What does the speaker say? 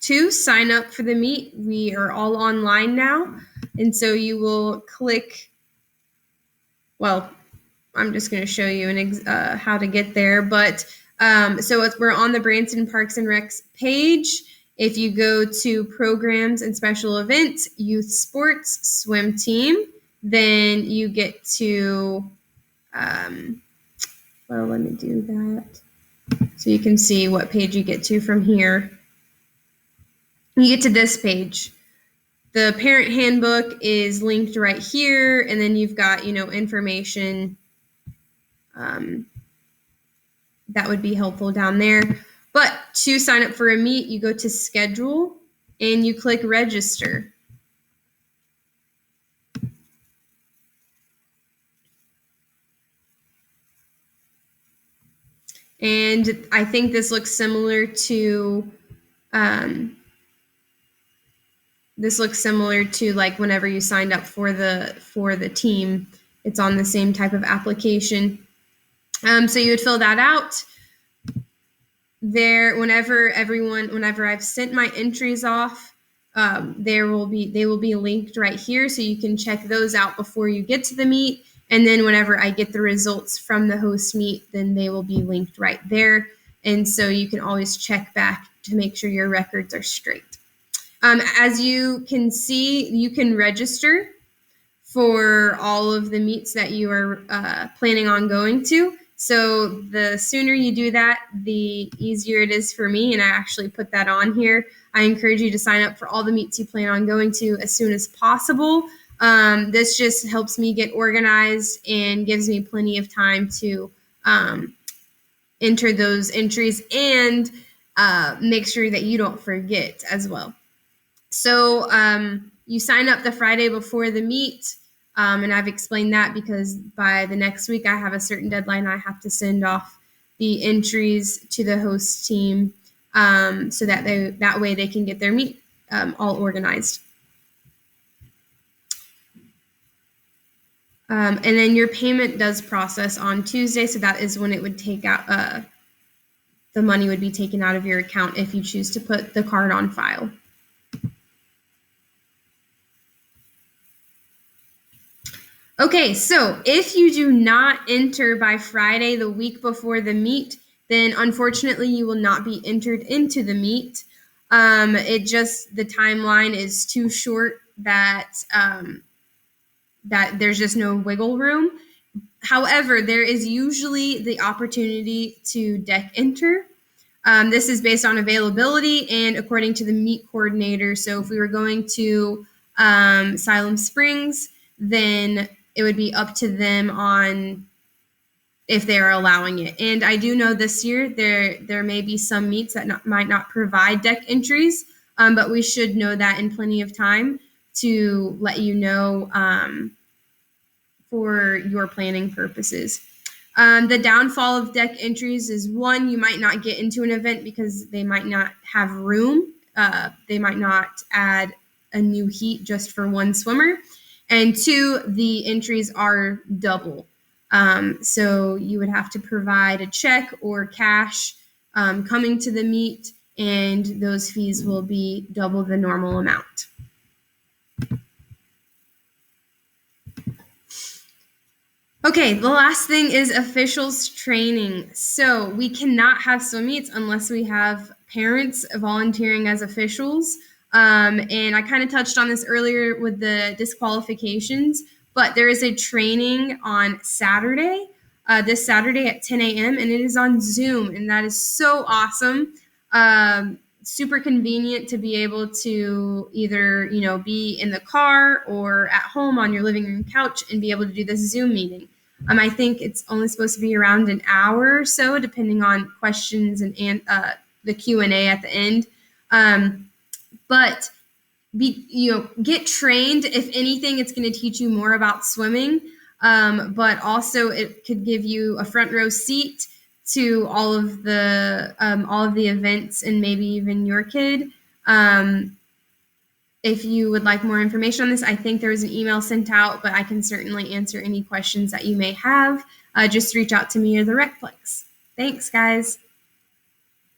to sign up for the meet. We are all online now, and so you will click, well, I'm just going to show you how to get there, but we're on the Branson Parks and Recs page. If you go to programs and special events, youth sports, swim team, then you get to, well, let me do that so you can see what page you get to from here. You get to this page. The parent handbook is linked right here, and then you've got, information that would be helpful down there. But to sign up for a meet, you go to schedule and you click register. And I think this looks similar to like whenever you signed up for the team. It's on the same type of application. So you would fill that out. There, whenever I've sent my entries off, they will be linked right here, so you can check those out before you get to the meet. And then whenever I get the results from the host meet, then they will be linked right there. And so you can always check back to make sure your records are straight. As you can see, you can register for all of the meets that you are planning on going to. So the sooner you do that, the easier it is for me, and I actually put that on here. I encourage you to sign up for all the meets you plan on going to as soon as possible. This just helps me get organized and gives me plenty of time to enter those entries and make sure that you don't forget as well. So you sign up the Friday before the meet. And I've explained that because by the next week, I have a certain deadline. I have to send off the entries to the host team so that way they can get their meet all organized. And then your payment does process on Tuesday, so that is when it would take out, the money would be taken out of your account if you choose to put the card on file. Okay, so if you do not enter by Friday, the week before the meet, then unfortunately you will not be entered into the meet. The timeline is too short that there's just no wiggle room. However, there is usually the opportunity to deck enter. This is based on availability and according to the meet coordinator. So if we were going to Siloam Springs, then it would be up to them on if they are allowing it. And I do know this year there may be some meets that might not provide deck entries, but we should know that in plenty of time to let you know for your planning purposes. The downfall of deck entries is, one, you might not get into an event because they might not have room. They might not add a new heat just for one swimmer. And two, the entries are double. So you would have to provide a check or cash coming to the meet, and those fees will be double the normal amount. Okay, the last thing is officials training. So we cannot have swim meets unless we have parents volunteering as officials. And I kind of touched on this earlier with the disqualifications, but there is a training on Saturday, this Saturday at 10 a.m., and it is on Zoom, and that is so awesome. Super convenient to be able to either, be in the car or at home on your living room couch and be able to do this Zoom meeting. I think it's only supposed to be around an hour or so, depending on questions and the Q&A at the end. But get trained. If anything, it's going to teach you more about swimming, but also it could give you a front row seat to all of the events and maybe even your kid. If you would like more information on this, I think there was an email sent out, but I can certainly answer any questions that you may have. Just reach out to me or the Recplex. Thanks, guys.